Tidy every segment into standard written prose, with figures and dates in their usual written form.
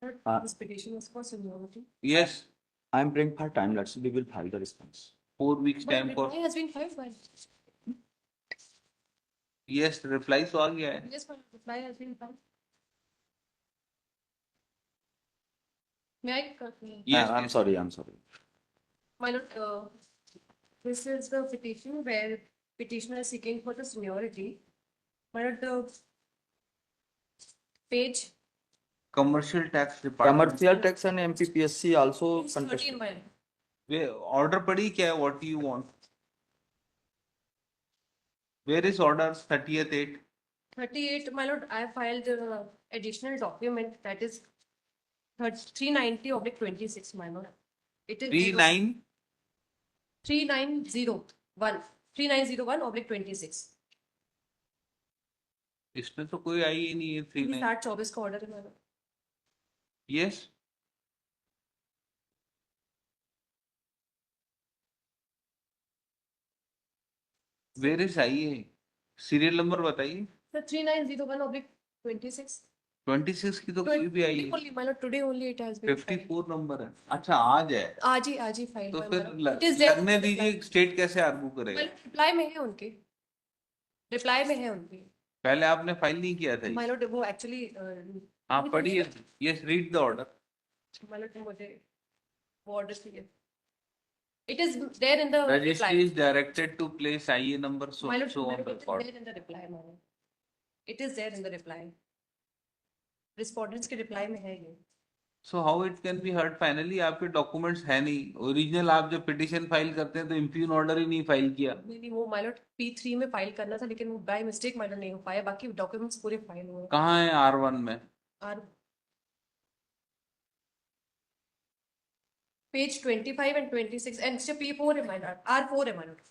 This petition is for seniority. Yes, I'm bringing for time. Let's we will file the response. 4 weeks But time for. reply has been filed by. Yes, reply तो आ गया है. Yes, but reply has been filed. May I? Yes, I'm sorry. I'm sorry. My lord, this is the petition where petitioner is seeking for the seniority. My lord, the page Commercial tax department. Commercial tax and MPPSC also is 13 contested. my lord. Way order पड़ी क्या है? What do you want? Where is order 30th 8? 38, my lord, I filed additional document that is 390/26, my lord. It is 39. 3901/26. इसमें तो कोई आई ही नहीं है. 39. 6024 का order है my lord. Yes. Where is आई है? सीरियल नंबर बताइए. Sir, 3901/26. 26 की तो कोई भी आई है. Only, my lord, today only it has been filed. 54 number है. अच्छा आज है. आज ही फाइल तो हुआ है, फिर my lord. It is there. लगने दीजिए. स्टेट कैसे आर्गू करेगा? रिप्लाई में है उनके. रिप्लाई में है उनके. पहले आपने फाइल नहीं किया था. My lord, वो एक्चुअली आप पढ़िए. Yes, read the order. my lord, मुझे वो ऑर्डर चाहिए. It is there in the Registry reply. is directed to place IA number so My lord, so my on lord, the it is record. there in the reply, my lord. It is there in the reply. Respondents के reply में है ये. So how it can be heard finally? आपके documents है नहीं. Original आप जब petition file करते हैं तो इम्प्यून ऑर्डर ही नहीं फाइल किया. नहीं वो my lord P3 में फाइल करना था लेकिन वो बाय मिस्टेक my lord नहीं हो पाया. बाकी डॉक्यूमेंट्स पूरे फाइल हुए. कहाँ है R1 में? और page 25 and 26 and P4 है my lord. R4 है my lord.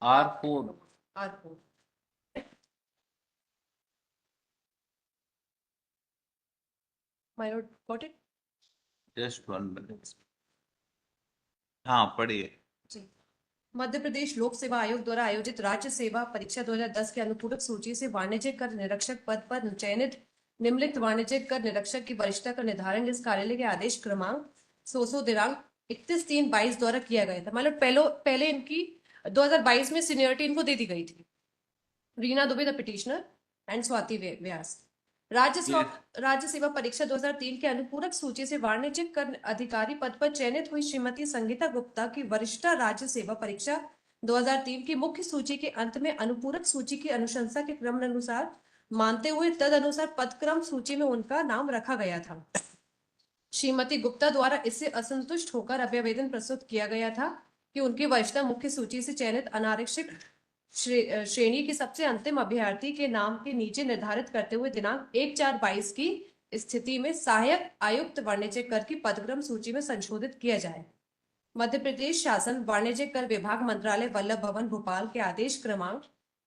R4. R4. My lord, got it? Just 1 minute. हाँ पढ़िए. मध्य प्रदेश लोक सेवा आयोग द्वारा आयोजित राज्य सेवा परीक्षा 2010 के अनुपूरक सूची से वाणिज्यिक कर निरीक्षक पद पर चयनित निम्नलिखित वाणिज्यिक कर निरीक्षक की वरिष्ठता का निर्धारण इस कार्यालय के आदेश क्रमांक 100 दिनांक 31/3/22 द्वारा किया गया था. मतलब पहले इनकी 2022 में सीनियरिटी इनको दे दी गई थी. Reena Dubey the petitioner and Swati Vyas. राज्य सेवा परीक्षा 2003 के अनुपूरक सूची से वाणिज्यिक कर अधिकारी पद पर चयनित हुई श्रीमती संगीता गुप्ता की वरिष्ठता राज्य सेवा परीक्षा 2003 की मुख्य सूची के अंत में अनुपूरक सूची की अनुशंसा के क्रम अनुसार मानते हुए तदनुसार पदक्रम सूची में उनका नाम रखा गया था. श्रीमती गुप्ता द्वारा इससे असंतुष्ट होकर अभ्यावेदन प्रस्तुत किया गया था कि उनकी वरिष्ठता मुख्य सूची से चयनित अनारक्षित श्रेणी के सबसे अंतिम अभ्यर्थी के नाम के नीचे निर्धारित करते हुए दिनांक 1/4/22 की स्थिति में सहायक आयुक्त वाणिज्यिक कर की पदक्रम सूची में संशोधित किया जाए. मध्य प्रदेश शासन वाणिज्यिक कर विभाग मंत्रालय वल्लभ भवन भोपाल के आदेश क्रमांक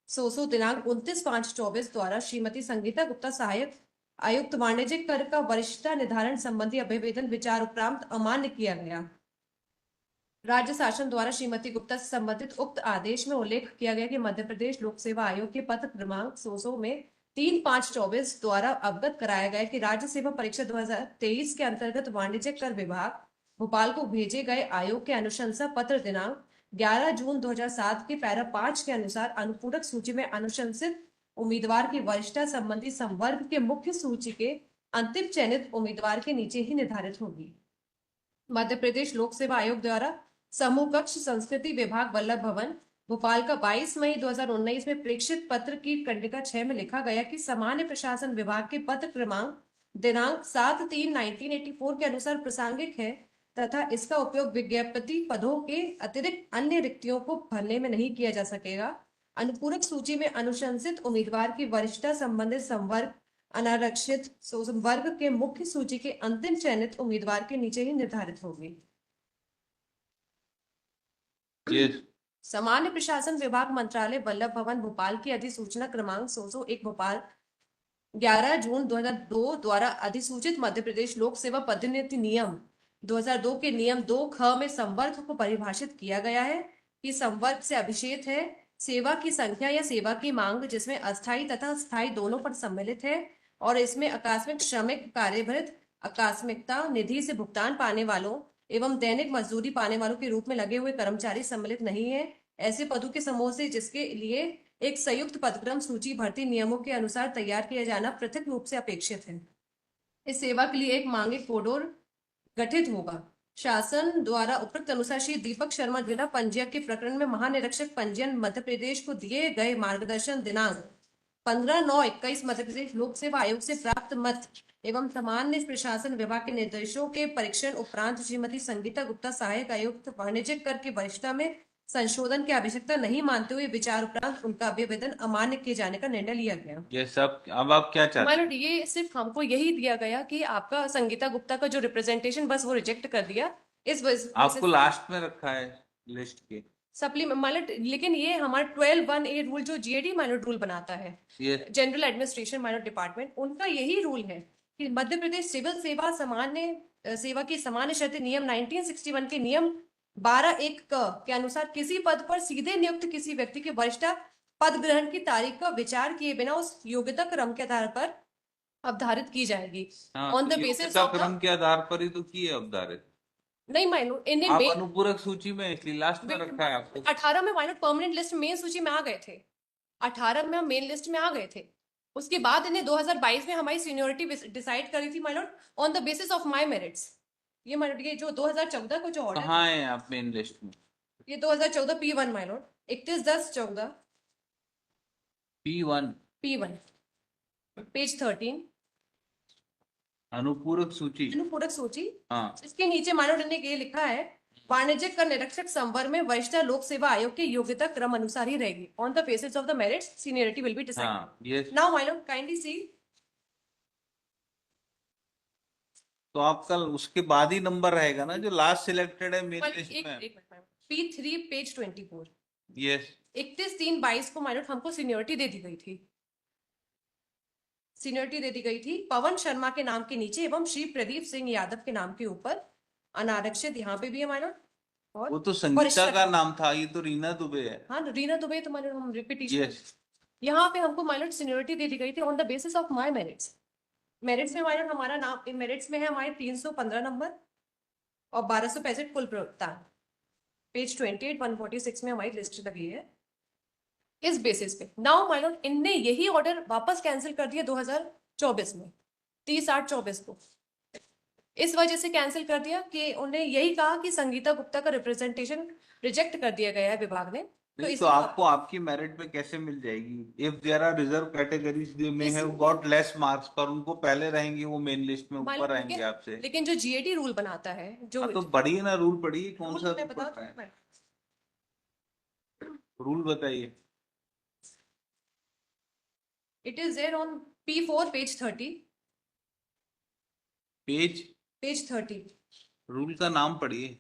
100 दिनांक 29/5/24 द्वारा श्रीमती संगीता गुप्ता सहायक आयुक्त वाणिज्यिक कर का वरिष्ठता निर्धारण संबंधी अभ्यावेदन विचार उपरांत अमान्य किया गया. राज्य शासन द्वारा श्रीमती गुप्ता से संबंधित उक्त आदेश में उल्लेख किया गया कि मध्य प्रदेश लोक सेवा आयोग के पत्र क्रमांक 100 में 3/5/24 द्वारा अवगत कराया गया कि राज्य सेवा परीक्षा 2023 के अंतर्गत वाणिज्यिक कर विभाग भोपाल को भेजे गए आयोग के अनुशंसा पत्र दिनांक 11 जून 2007 के पैरा 5 के अनुसार अनुपूरक सूची में अनुशंसित उम्मीदवार की वरिष्ठता संबंधी संवर्ग के मुख्य सूची के अंतिम चयनित उम्मीदवार के नीचे ही निर्धारित होगी. मध्य प्रदेश लोक सेवा आयोग द्वारा समूह कक्ष संस्कृति विभाग वल्लभ भवन भोपाल का 22 मई 2019 में प्रेक्षित पत्र की कंडिका 6 में लिखा गया कि सामान्य प्रशासन विभाग के पत्र क्रमांक दिनांक 7/3/1984 के अनुसार प्रासंगिक है तथा इसका उपयोग विज्ञप्ति पदों के अतिरिक्त अन्य रिक्तियों को भरने में नहीं किया जा सकेगा. अनुपूरक सूची में अनुशंसित उम्मीदवार की वरिष्ठता संबंधित संवर्ग अनारक्षित वर्ग के मुख्य सूची के अंतिम चयनित उम्मीदवार के नीचे ही निर्धारित होगी. Yes. सामान्य प्रशासन विभाग मंत्रालय वल्लभ भवन भोपाल की अधिसूचना क्रमांक 101 भोपाल 11 जून 2002 द्वारा अधिसूचित मध्य प्रदेश लोक सेवा पदोन्नति नियम 2002 के नियम 2 ख में संवर्ग को परिभाषित किया गया है कि संवर्ग से अभिषेक है सेवा की संख्या या सेवा की मांग जिसमें अस्थायी तथा स्थायी दोनों पर सम्मिलित है और इसमें आकस्मिक श्रमिक कार्यभृत आकस्मिकता निधि से भुगतान पाने वालों एवं दैनिक मजदूरी पाने वालों के रूप में लगे हुए कर्मचारी सम्मिलित नहीं है ऐसे पदों के समूह से जिसके लिए एक संयुक्त पदक्रम सूची भर्ती नियमों के अनुसार तैयार किया जाना पृथक रूप से अपेक्षित है। इस सेवा के लिए एक मांगिक कोडोर गठित होगा। शासन द्वारा उपरोक्त अनुसार श्री दीपक शर्मा जिला पंजीयक के प्रकरण में महानिरीक्षक पंजीयन मध्य प्रदेश को दिए गए मार्गदर्शन दिनांक 15/9/21 मध्य प्रदेश लोक सेवा आयोग से प्राप्त मत एवं सामान्य प्रशासन विभाग के निर्देशों के परीक्षण उपरांत श्रीमती संगीता गुप्ता सहायक आयुक्त वाणिज्यिक कर की वरिष्ठता में संशोधन की आवश्यकता नहीं मानते हुए विचार उपरांत उनका अभिवेदन अमान्य किए जाने का निर्णय लिया गया। ये सब अब आप क्या चाहते हैं? मानो ये सिर्फ हमको यही दिया गया कि आपका संगीता गुप्ता का जो रिप्रेजेंटेशन बस वो रिजेक्ट कर दिया। इस आपको लास्ट में रखा है लिस्ट के। सप्लीमेंट माइलट, लेकिन ये हमारा 12(1)(a) रूल जो जीएडी माइलट रूल बनाता है ये जनरल एडमिनिस्ट्रेशन माइलट डिपार्टमेंट, उनका यही रूल है कि मध्य प्रदेश सिविल सेवा सामान्य सेवा की सामान्य शर्तें नियम 1961 के नियम 12(1) के अनुसार किसी पद पर सीधे नियुक्त किसी व्यक्ति की वरिष्ठता पद ग्रहण की तारीख का विचार किए बिना उस योग्यता क्रम के आधार पर अवधारित की जाएगी हाँ, ऑन द तो बेसिस योग्यता ऑफ क्रम के आधार पर ही तो की है अवधारित। नहीं माइनूट इन्हें आप अनुपूरक सूची में इसलिए लास्ट में रखा है आपको। 18 में माइनूट परमानेंट लिस्ट मेन सूची में आ गए थे, 18 में हम मेन लिस्ट में आ गए थे। उसके बाद इन्हें 2022 में हमारी सीनियरिटी डिसाइड करी थी minute on the basis of my merits. ये माइनूट ये जो 2014 को जो ऑर्डर कहाँ है आप मेन लिस्ट में? ये 2014 P1 minute 31/10/14 P1 P1 page 13 अनुपूरक सूची। अनुपूरक सूची। हाँ, इसके नीचे मानव ने ये लिखा है वाणिज्यिक कर निरीक्षक संवर्ग में वरिष्ठता लोक सेवा आयोग की योग्यता क्रम अनुसार ही रहेगी on the basis of the merits seniority will be decided. हाँ, ये नाउ माइनव काइंडली सी। तो आपका उसके बाद ही नंबर रहेगा ना जो लास्ट सिलेक्टेड है मेन लिस्ट में। P3 पेज 24 यस 31/3/22 को माइनव हमको सीनियरिटी दे दी गई थी, सीनियरिटी दे दी गई थी पवन शर्मा के नाम के नीचे एवं श्री प्रदीप सिंह यादव के नाम के ऊपर अनारक्षित यहाँ पे भी है माइनर। और वो तो संगीता का नाम था, ये तो रीना दुबे है। हाँ रीना दुबे तो माइनर हम रिपीटिशन यस यहाँ पे हमको माइनर सीनियरिटी दे दी गई थी on the basis of my merits. Merits में माइनर हमारा नाम मेरिट्स में है हमारे 315 नंबर और 1265 कुल भुगतान। पेज 28 146 में हमारी लिस्ट लगी है इस बेसिस पे। नाउ माइनर इनने यही ऑर्डर वापस कैंसिल कर दिया 2024 में 30/8/24 को। इस वजह से कैंसिल कर दिया कि उन्हें यही कहा कि संगीता गुप्ता का रिप्रेजेंटेशन रिजेक्ट कर दिया गया है विभाग ने। तो आपको आपकी मेरिट पे कैसे मिल जाएगी? If there are reserve categories they may have got less marks, पर उनको पहले रहेंगे, वो मेन लिस्ट में ऊपर रहेंगे आपसे। लेकिन जो जीएडी रूल बनाता है जो तो पढ़िए ना, रूल पढ़िए, कौन सा रूल बताइए। It is there on P4 page 30 page 30 rule का नाम पढ़िए।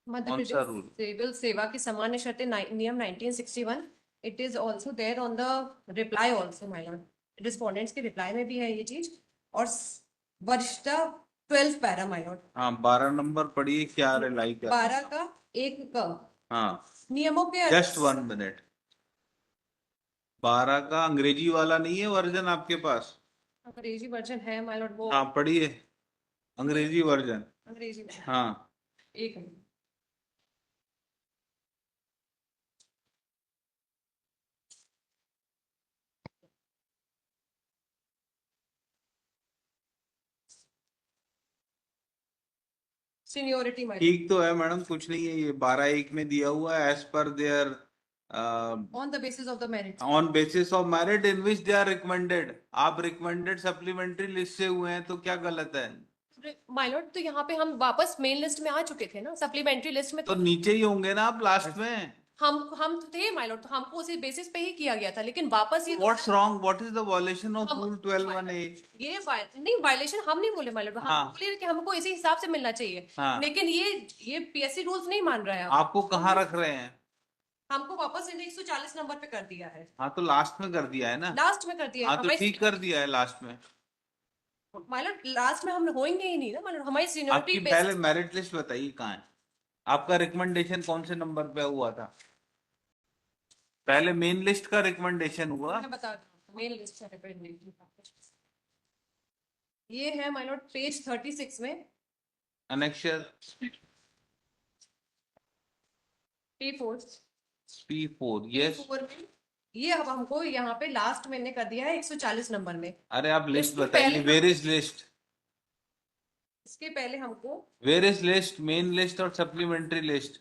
मध्य कौन सा रूल? प्रदेश सिविल सेवा की सामान्य शर्तें नियम 1961। It is also there on the reply also my lord, respondents के रिप्लाई में भी है ये चीज। और वरिष्ठता 12 पैरा माय लॉर्ड। हाँ 12 नंबर पढ़िए, क्या रिलाई कर 12 का 1 का हाँ नियमों के जस्ट 1 मिनट। 12 का अंग्रेजी वाला नहीं है वर्जन आपके पास? अंग्रेजी वर्जन है माय लॉर्ड, वो हाँ पढ़िए अंग्रेजी वर्जन। अंग्रेजी में हाँ एक मिनट। सीनियरिटी माय ठीक तो है मैडम, कुछ नहीं है, ये 12(1) में दिया हुआ है as per there on the basis of the merit on basis of merit in which they are recommended. आप रिकमेंडेड सप्लीमेंट्री लिस्ट से हुए हैं तो क्या गलत है? माइलॉर्ड तो यहाँ पे हम वापस मेन लिस्ट में आ चुके थे ना, सप्लीमेंट्री लिस्ट में तो नीचे ही होंगे ना आप लास्ट में। हम तो थे माइलॉर्ड, तो हमको उसी बेसिस पे ही किया गया था, लेकिन वापस ये what's wrong, what is the violation of rule 12(1)(a)? ये नहीं वायलेशन हम नहीं बोले माइलॉर्ड, हम हाँ। बोले कि हमको इसी हिसाब से मिलना चाहिए। हाँ। लेकिन ये पीएससी रूल्स नहीं मान रहा है आपको कहाँ रख रहे हैं? हमको वापस इन्हें 140 नंबर पे कर दिया है। हाँ तो लास्ट में कर दिया है ना। लास्ट में कर दिया है हाँ तो ठीक कर दिया है लास्ट में। माइलॉर्ड लास्ट में हम होंगे ही नहीं ना माइलॉर्ड, हमारी आपकी सीनियरिटी पहले मेरिट लिस्ट बताइए कहाँ है? आपका रिकमेंडेशन कौन से नंबर पे हुआ था? पहले मेन लिस्ट का रिकमेंडेशन हुआ। मैं बता दूं मेन लिस्ट है रिप्रेजेंटेटिव। ये है माय लॉर्ड पेज 36 में annexure P4 P4 yes P4 में ये अब हमको यहाँ पे लास्ट मैंने कर दिया है 140 नंबर में। अरे आप लिस्ट इसके बताइए पहले- वेयर इज लिस्ट इसके पहले हमको where is list main list और सप्लीमेंट्री लिस्ट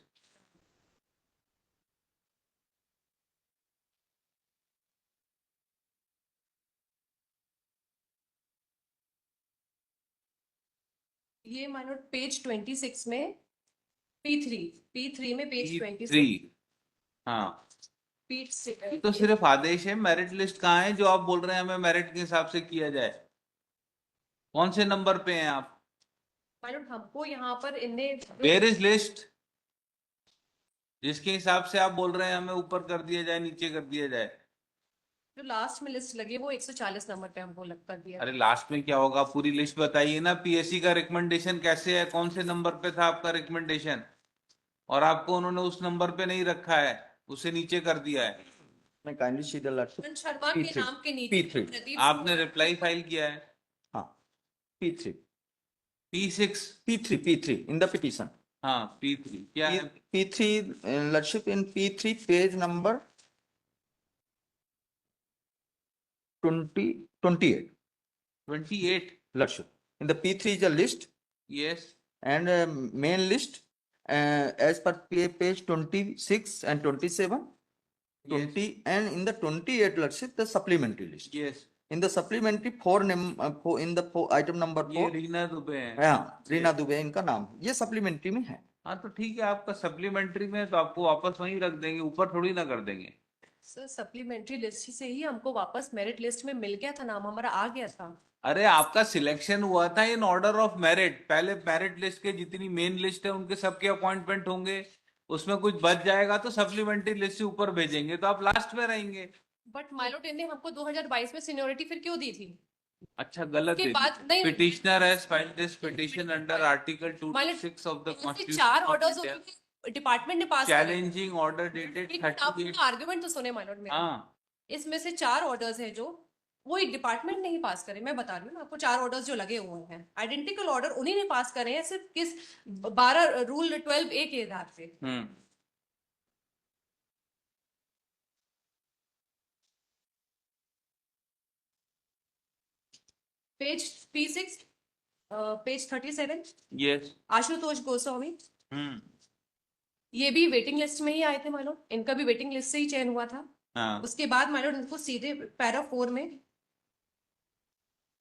ये माय लॉर्ड पेज 26 में P3 में पेज 26 थ्री हाँ P6 तो सिर्फ आदेश है मेरिट लिस्ट कहाँ है जो आप बोल रहे हैं हमें मेरिट के हिसाब से किया जाए कौन से नंबर पे हैं आप माय लॉर्ड हमको यहाँ पर इनने वेयर इज लिस्ट जिसके हिसाब से आप बोल रहे हैं हमें ऊपर कर दिया जाए नीचे कर दिया जाए जो लास्ट में लिस्ट लगी वो 140 नंबर पे हमको लग कर दिया। अरे लास्ट में क्या होगा पूरी लिस्ट बताइए ना पीएससी का रिकमेंडेशन कैसे है कौन से नंबर पे था आपका रिकमेंडेशन और आपको उन्होंने उस नंबर पे नहीं रखा है उसे नीचे कर दिया है May kindly see the letter. Kundan Sharma के P3 नाम के नीचे P3 प्रदीप आपने रिप्लाई फाइल किया है हाँ P3 P6 P3 in the petition. हाँ P3 क्या है P3 Lordship in P3 page number 28 28 Lordship. In the P3 is a list yes and main list as per page 26 and 27. 20 and in the 28 Lordship the supplementary list. yes In the supplementary in the item number ये 4 रीना दुबे है हाँ रीना दुबे इनका नाम ये supplementary में है। हाँ तो ठीक है आपका सप्लीमेंट्री में है, तो आपको वापस वहीं रख देंगे ऊपर थोड़ी ना कर देंगे सर सप्लीमेंट्री लिस्ट से ही हमको वापस मेरिट लिस्ट में मिल गया था नाम हमारा आ गया था। अरे आपका सिलेक्शन हुआ था इन ऑर्डर ऑफ मेरिट पहले मेरिट लिस्ट के जितनी मेन लिस्ट है उनके सबके अपॉइंटमेंट होंगे उसमें कुछ बच जाएगा तो सप्लीमेंट्री लिस्ट से ऊपर भेजेंगे तो आप लास्ट में रहेंगे बट माइलोट ने हमको 2022 में सीनियोरिटी फिर क्यों दी थी? अच्छा गलत उसके बाद नहीं petitioner has filed this petition under article 226 of the ऐसे कॉन्स्टिट्यूशन 4 ऑर्डर्स डिपार्टमेंट ने पास चैलेंजिंग ऑर्डर डेटेड 38 आर्गुमेंट तो सुने माइलोट में हाँ इसमें से 4 ऑर्डर्स है जो वो एक डिपार्टमेंट ने ही पास करे। मैं बता रही हूँ ना आपको 4 ऑर्डर्स जो लगे हुए हैं आइडेंटिकल ऑर्डर उन्हीं ने पास करे हैं सिर्फ किस 12 रूल 12A के आधार पे। Page P6 page 37 yes Ashutosh Goswami hmm ये भी वेटिंग लिस्ट में ही आए थे मानो इनका भी वेटिंग लिस्ट से ही चयन हुआ था। हाँ उसके बाद मानो इनको सीधे पैरा 4 में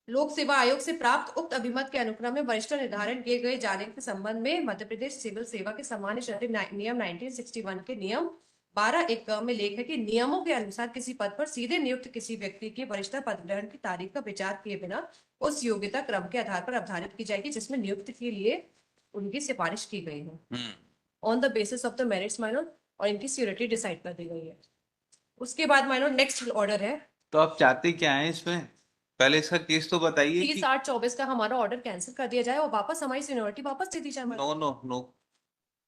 लोक सेवा आयोग से प्राप्त उक्त अभिमत के अनुक्रम में वरिष्ठ निर्धारण किए गए जाने के संबंध में मध्य प्रदेश सिविल सेवा के सामान्य शर्त नियम 1961 के नियम 12(1) में लेख है कि नियमों के अनुसार किसी पद पर सीधे नियुक्त किसी व्यक्ति के वरिष्ठता पद ग्रहण की तारीख का विचार किए बिना उस योग्यता क्रम के आधार पर अवधारित की जाएगी जिसमें नियुक्त के लिए उनकी सिफारिश की गई है on the basis of the merits minor और इनकी सिक्योरिटी डिसाइड कर दी गई है। उसके बाद माइनर नेक्स्ट ऑर्डर है तो आप चाहते क्या है इसमें पहले इसका केस तो बताइए कि 30/8/24 का हमारा ऑर्डर कैंसिल कर दिया जाए और वापस हमारी सीनियरिटी वापस दे दी जाए। नो नो नो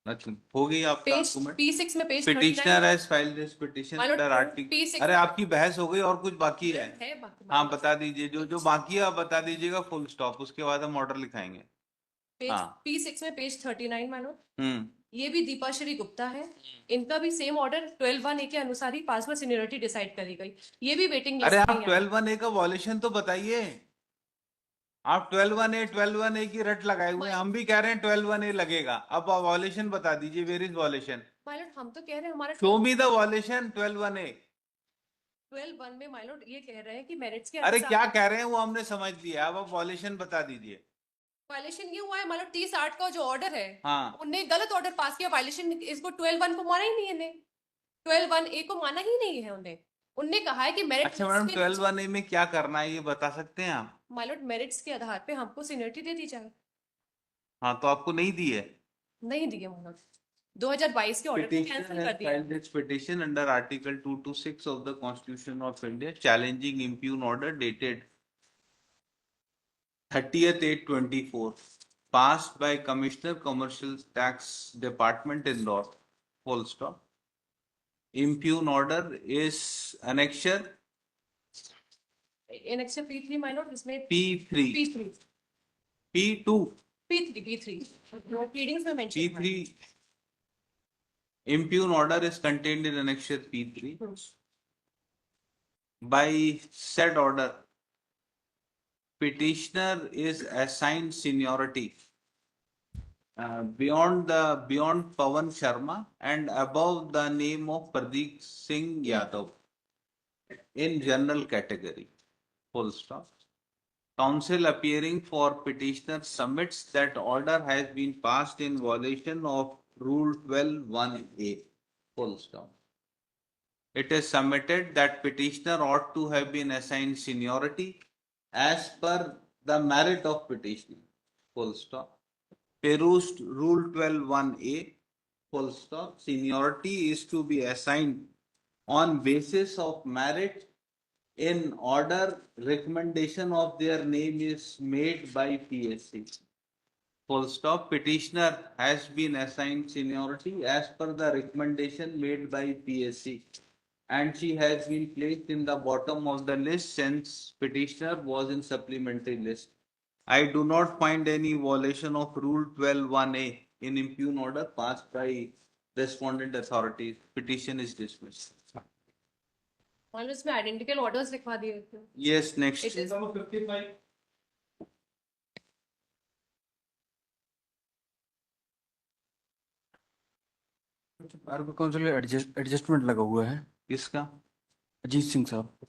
नथिंग हो गई आपका पेज argument? P6 में page petitioner has filed this petition My lord, under article P6 अरे आपकी बहस हो गई और कुछ बाकी है बाकी हाँ बता दीजिए जो जो बाकी है आप बता दीजिएगा फुल स्टॉप उसके बाद हम ऑर्डर लिखाएंगे पेज हाँ। P6 में पेज 39 मानो हम्म ये भी दीपाश्री गुप्ता है इनका भी सेम ऑर्डर 12(1)A के अनुसार ही पासवर्ड सीनियरिटी डिसाइड करी गई। ये भी वेटिंग अरे लिस्ट आप में है। 12(1)A का वॉल्यूशन तो बताइए आप 12(1)A की रट लगाए हुए हैं हम भी कह रहे हैं 12(1)A लगेगा अब वॉल्यूशन बता दीजिए वेर इज वॉल्यूशन माइलॉर्ड हम तो कह रहे हैं हमारा show me the violation 12(1)A 12(1) में माइलॉर्ड ये कह रहे हैं कि मेरिट्स के अरे क्या कह रहे हैं वो हमने समझ लिया अब आप वॉल्यूशन बता दीजिए वायलेशन ये हुआ है माइलॉर्ड 30/8 का जो ऑर्डर है हाँ उनने गलत ऑर्डर पास किया वायलेशन इसको 12(1) को माना ही नहीं है 12(1)A को माना ही नहीं है उन्हें उनने कहा है कि मेरिट अच्छा मैडम 12(1)A में क्या करना है ये बता सकते हैं आप माइलॉर्ड मेरिट्स के आधार पे हमको सीनियरिटी दे दी जाए। हाँ तो आपको नहीं दी है नहीं दिए माइलॉर्ड 2022 के ऑर्डर को कैंसिल कर दिया। filed its petition under Article 226 of the Constitution of India challenging impugn order dated 30th/8/24 passed by Commissioner Commercial Tax Department Indore. Full stop. Impugn order is annexure Annexure P3 my lord इसमें P3. P3 P2, P3 pleadings में mention है। P3 impugn order is contained in annexure P3. By said order, petitioner is assigned seniority beyond Pawan Sharma and above the name of Pradeep Singh Yadav in general category. Full stop. Counsel appearing for petitioner submits that order has been passed in violation of Rule 12(1)(a). Full stop. It is submitted that petitioner ought to have been assigned seniority as per the merit of petitioner. Full stop. Perused Rule 12(1)(a). Full stop. Seniority is to be assigned on basis of merit in order recommendation of their name is made by PSC. Full stop. Petitioner has been assigned seniority as per the recommendation made by PSC and she has been placed in the bottom of the list since petitioner was in supplementary list. I do not find any violation of Rule 12(1)(a) in impugn order passed by respondent authorities. Petition is dismissed. और इसमें identical orders लिखवा दिए थे। Yes, next. It is bar council adjustment लगा हुआ है किसका? अजीत सिंह साहब